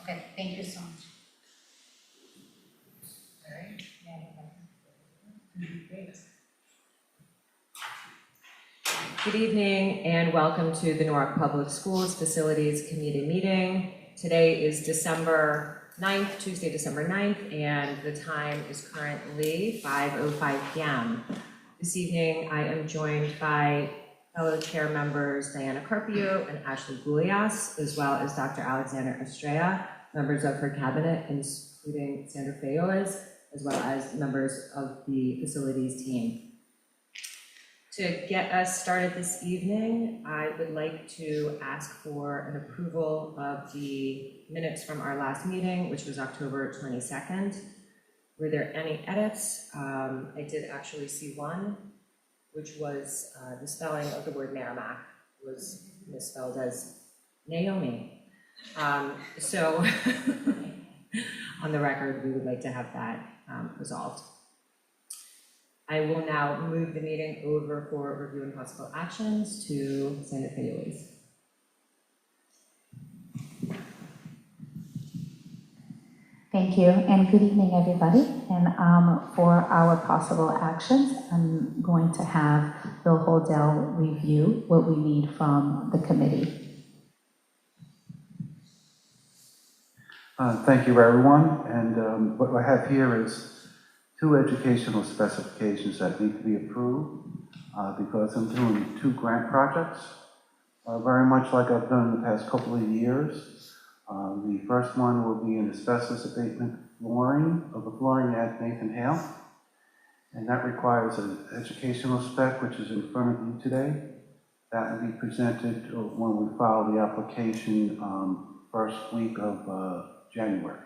Okay, thank you so much. All right. Great. Good evening and welcome to the Norwalk Public Schools Facilities Committee meeting. Today is December 9th, Tuesday, December 9th, and the time is currently 5:05 p.m. This evening, I am joined by fellow chair members Diana Carpio and Ashley Gulias, as well as Dr. Alexander Estrella, members of her cabinet, including Sandra Fayoas, as well as members of the facilities team. To get us started this evening, I would like to ask for an approval of the minutes from our last meeting, which was October 22nd. Were there any edits? I did actually see one, which was the spelling of the word Merrimack was misspelled as Naomi. So on the record, we would like to have that resolved. I will now move the meeting over for review and possible actions to Sandra Fayoas. Thank you, and good evening, everybody. And for our possible actions, I'm going to have Bill Holdell review what we need from the committee. Thank you, everyone. And what I have here is 2 educational specifications that need to be approved because I'm doing 2 grant projects, very much like I've done in the past couple of years. The first one will be an asbestos abatement flooring of the flooring at Nathan Hale, and that requires an educational spec, which is in front of you today. That will be presented when we file the application first week of January.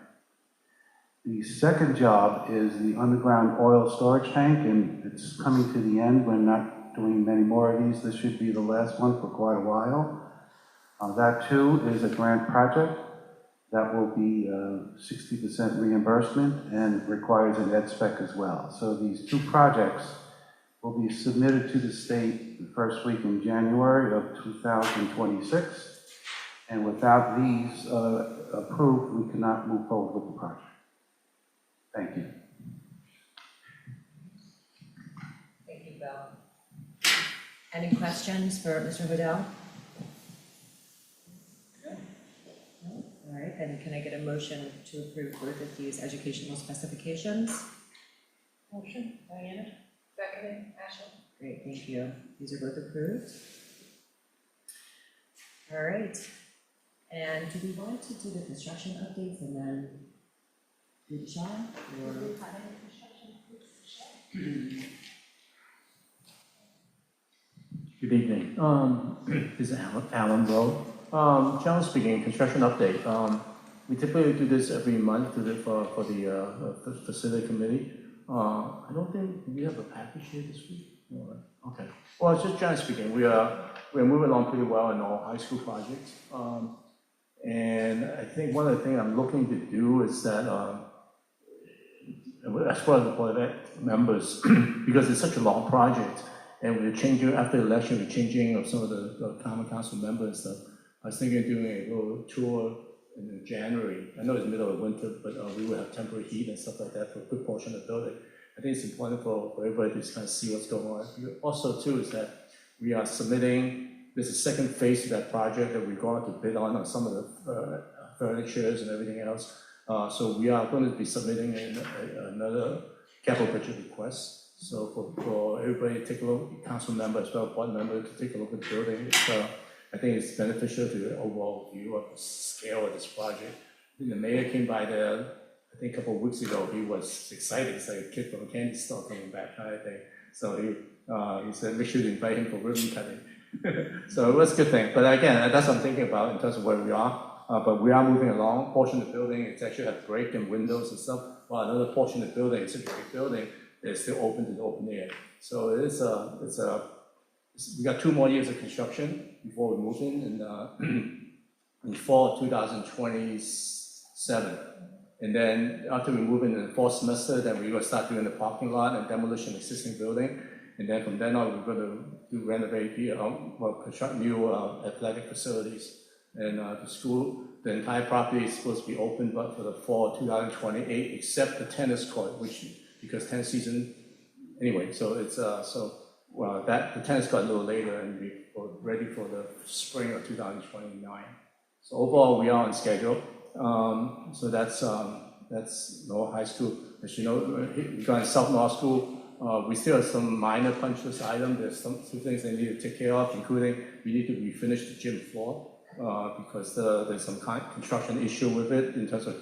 The second job is the underground oil storage tank, and it's coming to the end. We're not doing many more of these. This should be the last one for quite a while. That too is a grant project that will be 60% reimbursement and requires an ed spec as well. So these 2 projects will be submitted to the state the first week in January of 2026. And without these approved, we cannot move forward with the project. Thank you. Thank you, Bill. Any questions for Mr. Hodel? No? All right, then can I get a motion to approve both of these educational specifications? Motion, Diana. Seconded, Ashley. Great, thank you. These are both approved. All right. And do we want to do the construction updates and then do the shot? Or... Good evening. This is Alan Rowe. Generally speaking, construction update. We typically do this every month for the facility committee. I don't think we have a package here this week. Okay. Well, it's just generally speaking, we're moving along pretty well in all high school projects. And I think one of the things I'm looking to do is that, as far as the board members, because it's such a long project, and we're changing after the election, we're changing of some of the common council members and stuff. I was thinking of doing a little tour in January. I know it's the middle of winter, but we will have temporary heat and stuff like that for a good portion of the building. I think it's important for everybody to just kind of see what's going on. Also, too, is that we are submitting. There's a second phase to that project that we're going to bid on some of the furnitures and everything else. So we are going to be submitting another capital budget request. So for everybody to take a look, council member as well, board member, to take a look at the building. I think it's beneficial to the overall view of the scale of this project. I think the mayor came by there, I think a couple of weeks ago. He was excited. It's like a kid from a candy store coming back, kind of thing. So he said, make sure you invite him for ribbon cutting. So it was a good thing. But again, that's what I'm thinking about in terms of where we are. But we are moving along. Portion of the building, it's actually has break and windows and stuff. While another portion of the building, it's a big building, is still open to the open air. So we got 2 more years of construction before we move in fall of 2027. And then after we move in the fall semester, then we're going to start doing the parking lot and demolition of the existing building. And then from then on, we're going to renovate construct new athletic facilities. And the school the entire property is supposed to be open but for the fall of 2028, except the tennis court, which, because tennis season, anyway, so it's, the tennis court a little later and we're ready for the spring of 2029. So overall, we are on schedule. So that's Norwalk High School. As you know, we're going to South Norwalk School. We still have some minor punch list items. There's some things they need to take care of, including we need to refinish the gym floor because there's some construction issue with it in terms of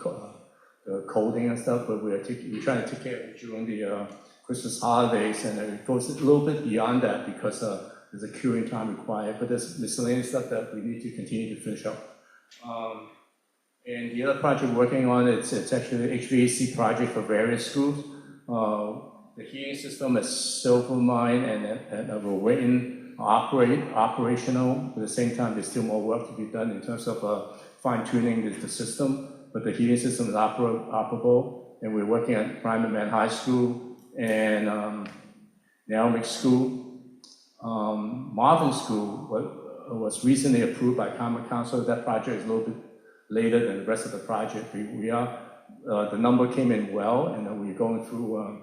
the coating and stuff. But we're trying to take care of it during the Christmas holidays, and it goes a little bit beyond that because there's a curing time required. But there's miscellaneous stuff that we need to continue to finish up. And the other project we're working on, it's actually an HVAC project for various schools. The heating system is Silvermine and we're waiting operational. At the same time, there's still more work to be done in terms of fine-tuning the system. But the heating system is operable, and we're working at Primer Man High School and Norwalk School. Marvin School was recently approved by Common Council. That project is a little bit later than the rest of the project. The number came in well, and we're going through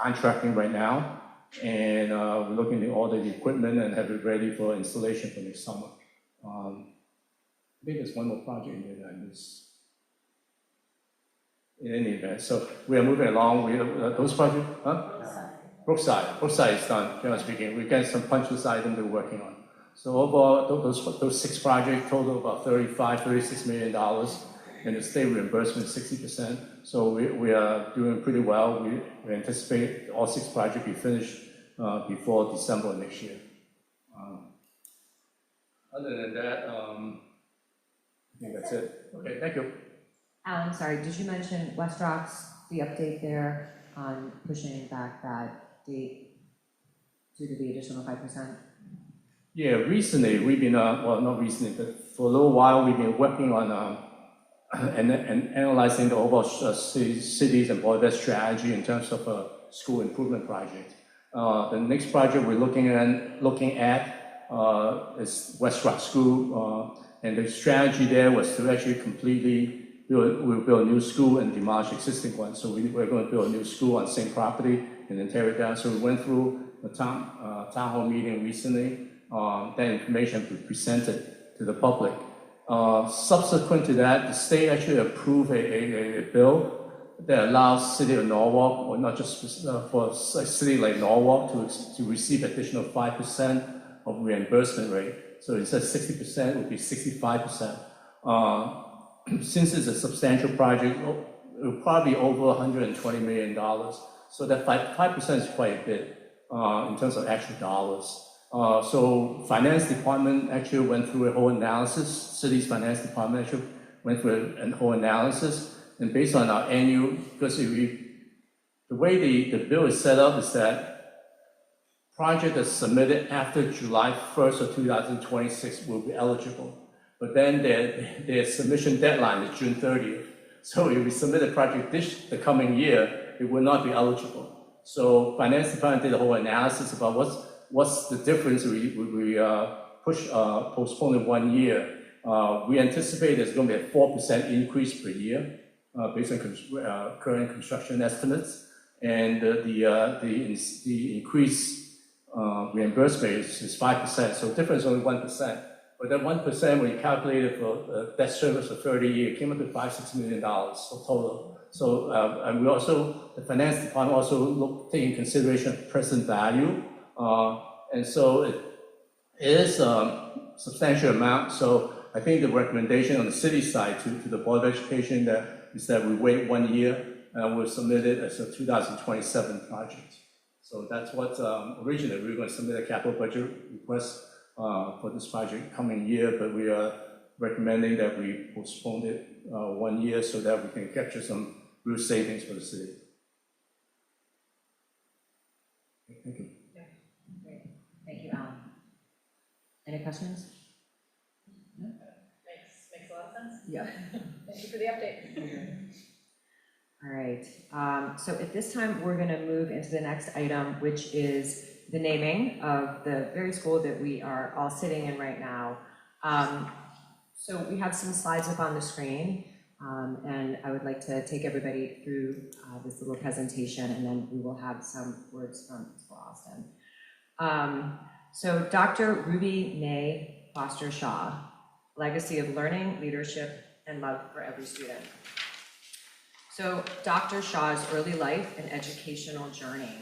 contracting right now, and we're looking to order the equipment and have it ready for installation for next summer. I think there's one more project in there that I missed. In any event, so we are moving along. Those projects, Brookside is done, generally speaking. We've got some punch list items we're working on. So overall, those 6 projects total about $36 million, and the state reimbursement is 60%. So we are doing pretty well. We anticipate all 6 projects be finished before December of next year. Other than that, I think that's it. Okay, thank you. Alan, sorry, did you mention West Rocks, the update there on pushing back that date due to the additional 5%? Yeah, recently we've been, well, not recently, but for a little while we've been working on and analyzing the overall cities and board strategy in terms of a school improvement project. The next project we're looking at is West Rock School, and the strategy there was to actually completely build a new school and demolish existing one. So we're going to build a new school on the same property and then tear it down. So we went through a town hall meeting recently. That information was presented to the public. Subsequent to that, the state actually approved a bill that allows City of Norwalk, or not just for a city like Norwalk, to receive additional 5% of reimbursement rate. So instead of 60%, it would be 65%. Since it's a substantial project, it will probably be over $120 million. So that 5% is quite a bit in terms of actual dollars. So finance department actually went through a whole analysis. City's finance department actually went through a whole analysis, and based on our annual, because the way the bill is set up is that project that's submitted after July 1st of 2026 will be eligible. But then their submission deadline is June 30th. So if we submit a project the coming year, it will not be eligible. So finance department did a whole analysis about what's the difference we postpone it 1 year. We anticipate there's going to be a 4% increase per year based on current construction estimates, and the increased reimbursement is 5%. So the difference is only 1%. But that 1%, when you calculate it for debt service for 30 years, came up to $5-6 million total. So and we also, the finance department also take in consideration present value. And so it is a substantial amount. So I think the recommendation on the city side to the Board of Education is that we wait 1 year and we'll submit it as a 2027 project. So that's what originally we were going to submit a capital budget request for this project coming year, but we are recommending that we postpone it 1 year so that we can capture some real savings for the city. Thank you. Great. Thank you, Alan. Any questions? No? Makes a lot of sense. Yeah. Thank you for the update. All right. So at this time, we're going to move into the next item, which is the naming of the very school that we are all sitting in right now. So we have some slides up on the screen, and I would like to take everybody through this little presentation, and then we will have some words from Austin. So Dr. Ruby Mae Foster Shaw, legacy of learning, leadership, and love for every student. So Dr. Shaw's early life and educational journey.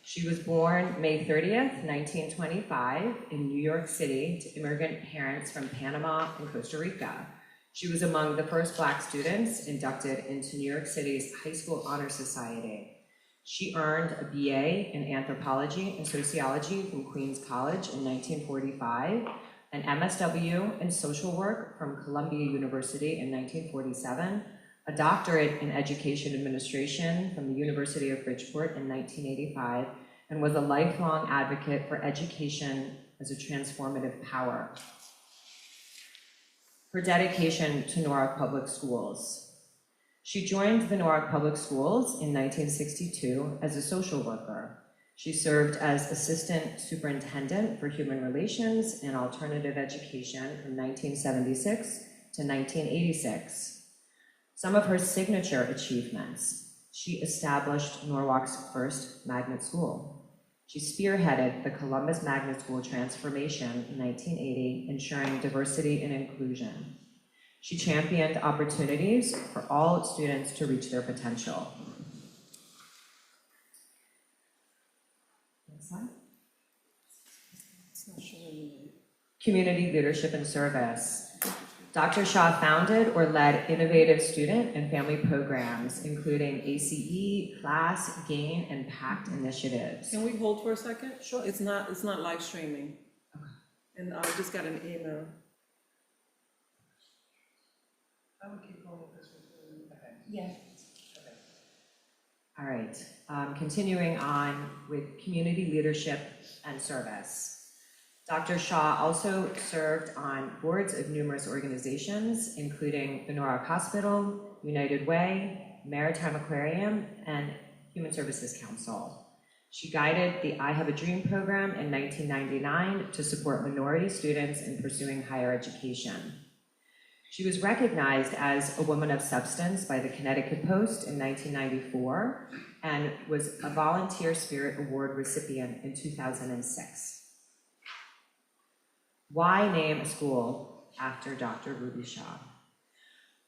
She was born May 30th, 1925 in New York City to immigrant parents from Panama and Costa Rica. She was among the first Black students inducted into New York City's High School Honor Society. She earned a BA in anthropology and sociology from Queens College in 1945, an MSW in social work from Columbia University in 1947, a doctorate in education administration from the University of Bridgeport in 1985, and was a lifelong advocate for education as a transformative power. Her dedication to Norwalk Public Schools. She joined the Norwalk Public Schools in 1962 as a social worker. She served as Assistant Superintendent for Human Relations and Alternative Education from 1976 to 1986. Some of her signature achievements: she established Norwalk's first magnet school. She spearheaded the Columbus Magnet School transformation in 1980, ensuring diversity and inclusion. She championed opportunities for all students to reach their potential. Next slide. Community leadership and service. Dr. Shaw founded or led innovative student and family programs, including ACE, Class, GAIN, and PACT initiatives. Can we hold for a second? Sure. It's not live streaming. Okay. And I just got an email. I would keep going with this one. Okay. Yeah. Okay. All right, continuing on with community leadership and service. Dr. Shaw also served on boards of numerous organizations, including the Norwalk Hospital, United Way, Maritime Aquarium, and Human Services Council. She guided the I Have a Dream program in 1999 to support minority students in pursuing higher education. She was recognized as a woman of substance by the Connecticut Post in 1994 and was a Volunteer Spirit Award recipient in 2006. Why name a school after Dr. Ruby Shaw?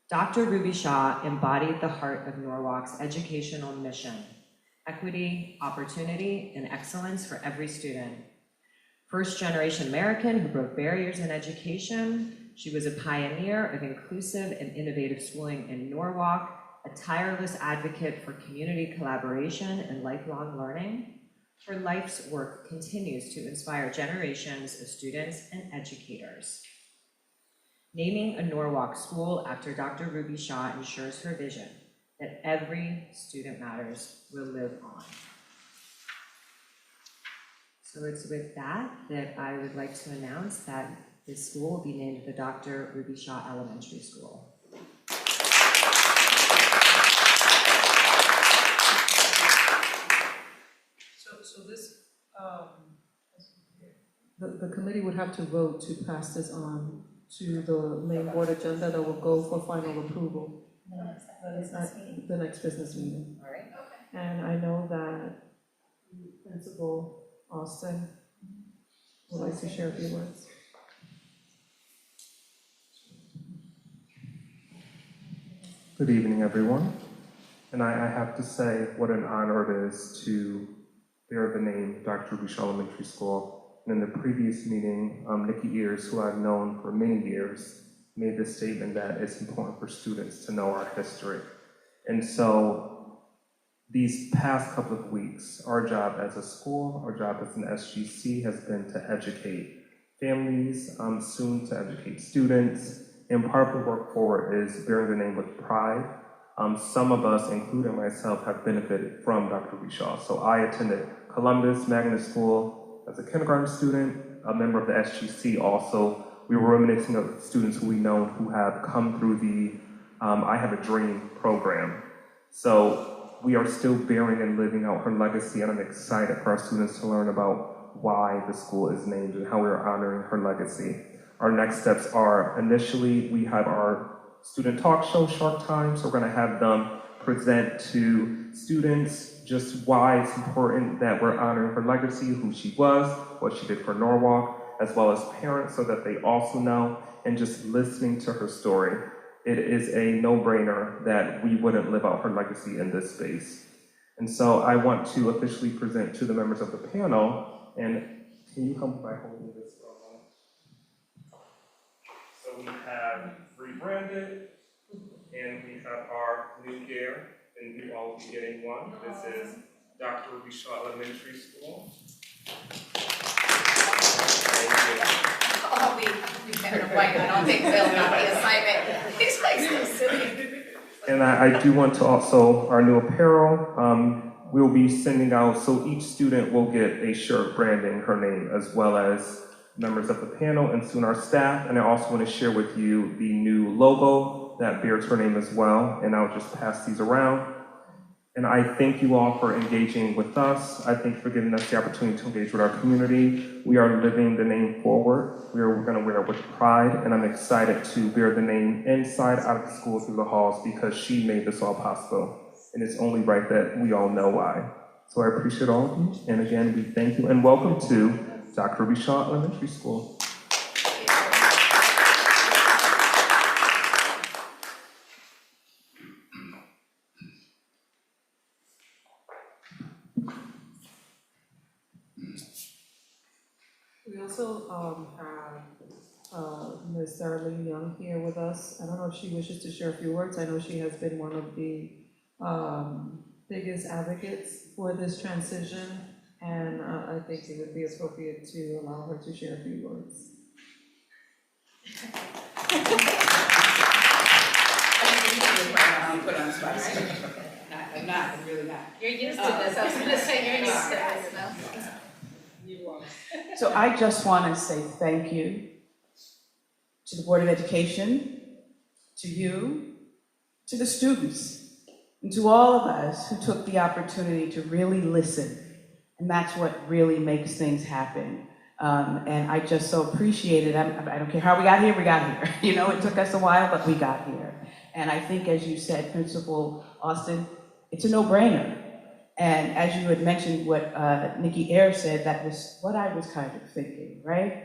Dr. Ruby Shaw embodied the heart of Norwalk's educational mission: equity, opportunity, and excellence for every student. First-generation American who broke barriers in education, she was a pioneer of inclusive and innovative schooling in Norwalk, a tireless advocate for community collaboration and lifelong learning. Her life's work continues to inspire generations of students and educators. Naming a Norwalk school after Dr. Ruby Shaw ensures her vision that every student matters will live on. So it's with that I would like to announce that this school will be named the Dr. Ruby Shaw Elementary School. So this, The committee would have to vote to pass this on to the main board agenda that will go for final approval at the next business meeting. All right. okay. And I know that Principal Austin would like to share a few words. Good evening, everyone. And I have to say what an honor it is to bear the name Dr. Ruby Shaw Elementary School. And in the previous meeting, Nikki Ears, who I've known for many years, made the statement that it's important for students to know our history. And so these past couple of weeks, our job as a school, our job as an SGC has been to educate families, soon to educate students. And part of the work forward is bearing the name with pride. Some of us, including myself, have benefited from Dr. Ruby Shaw. So I attended Columbus Magnet School as a kindergarten student, a member of the SGC also. We were reminiscing of students who we know who have come through the I Have a Dream program. So we are still bearing and living out her legacy, and I'm excited for our students to learn about why the school is named and how we are honoring her legacy. our next steps are initially we have our student talk show, Shark Time. So we're going to have them present to students just why it's important that we're honoring her legacy, who she was, what she did for Norwalk, as well as parents so that they also know, and just listening to her story. It is a no-brainer that we wouldn't live out her legacy in this space. And so I want to officially present to the members of the panel, and can you come by holding this for a moment? So we have rebranded, and we have our new gear, and you all will be getting one. This is Dr. Ruby Shaw Elementary School. Oh, we Kevin White, I don't think Bill got the assignment. He's like so silly. And I do want to also, our new apparel, we'll be sending out, so each student will get a shirt branding her name, as well as members of the panel and soon our staff. And I also want to share with you the new logo that bears her name as well. And I'll just pass these around. And I thank you all for engaging with us. I thank you for giving us the opportunity to engage with our community. We are living the name forward. We're going to wear it with pride, and I'm excited to bear the name inside, out of the school, through the halls, because she made this all possible. And it's only right that we all know why. So I appreciate all of you. And again, we thank you and welcome to Dr. Ruby Shaw Elementary School. We also have Ms. Darlene Young here with us. I don't know if she wishes to share a few words. I know she has been one of the biggest advocates for this transition, and I think it would be appropriate to allow her to share a few words. Put on the spot, right? I'm really not. You're used to this, I was gonna say, you're used to this, no? So I just want to say thank you to the Board of Education, to you, to the students, and to all of us who took the opportunity to really listen. And that's what really makes things happen. And I just so appreciate it. I don't care how we got here, we got here. You know, it took us a while, but we got here. And I think, as you said, Principal Austin, it's a no-brainer. And as you had mentioned what Nikki Ayers said, that was what I was kind of thinking, right?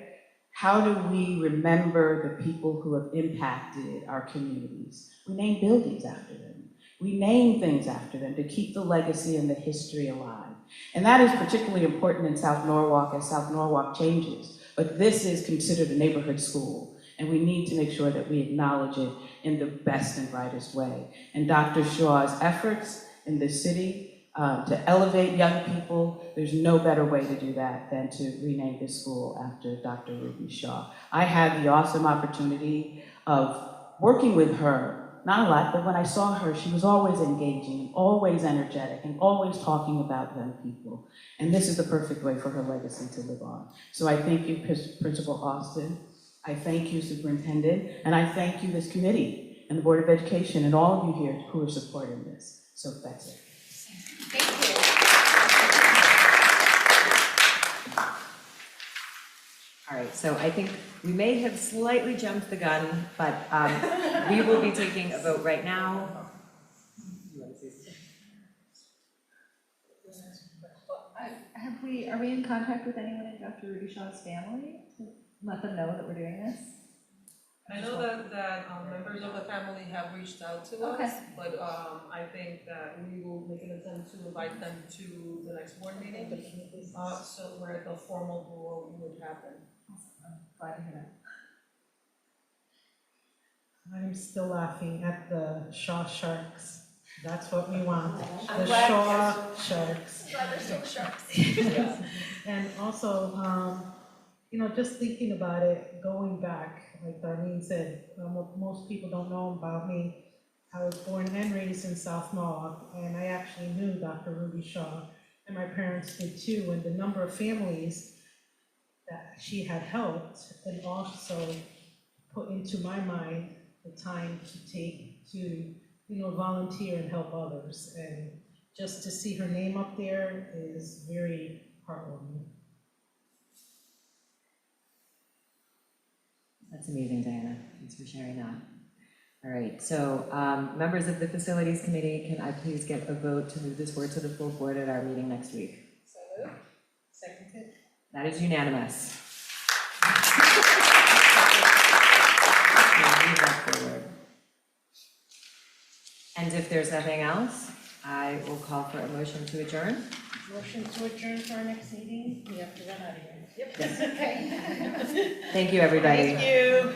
How do we remember the people who have impacted our communities? We name buildings after them. We name things after them to keep the legacy and the history alive. And that is particularly important in South Norwalk as South Norwalk changes. But this is considered a neighborhood school, and we need to make sure that we acknowledge it in the best and brightest way. And Dr. Shaw's efforts in the city to elevate young people, there's no better way to do that than to rename this school after Dr. Ruby Shaw. I had the awesome opportunity of working with her, not a lot, but when I saw her, she was always engaging, always energetic, and always talking about young people. And this is the perfect way for her legacy to live on. So I thank you, Principal Austin. I thank you, Superintendent, and I thank you, this committee, and the Board of Education, and all of you here who are supporting this. So that's it. Thank you. All right, so I think we may have slightly jumped the gun, but we will be taking a vote right now. Are we in contact with anyone in Dr. Ruby Shaw's family to let them know that we're doing this? I know that members of the family have reached out to us, Okay. but I think that we will make an attempt to invite them to the next board meeting, so where the formal vote would happen. I'm glad to hear that. I'm still laughing at the Shaw Sharks. That's what we want, I'm the glad- Shaw Sharks. Glad there's still sharks. And also, you know, just thinking about it, going back, like Darlene said, most people don't know about me. I was born and raised in South Norwalk, and I actually knew Dr. Ruby Shaw, and my parents did too, and the number of families that she had helped, and also put into my mind the time to take to, you know, volunteer and help others. And just to see her name up there is very heartwarming. That's amazing, Diana. Thanks for sharing that. All right, so members of the Facilities Committee, can I please get a vote to move this forward to the full board at our meeting next week? So moved. Seconded. That is unanimous. Move that forward. And if there's nothing else, I will call for a motion to adjourn. Motion to adjourn for our next meeting. We have to run out of here. Yep. Yes. Okay. Thank you, everybody. Thank you.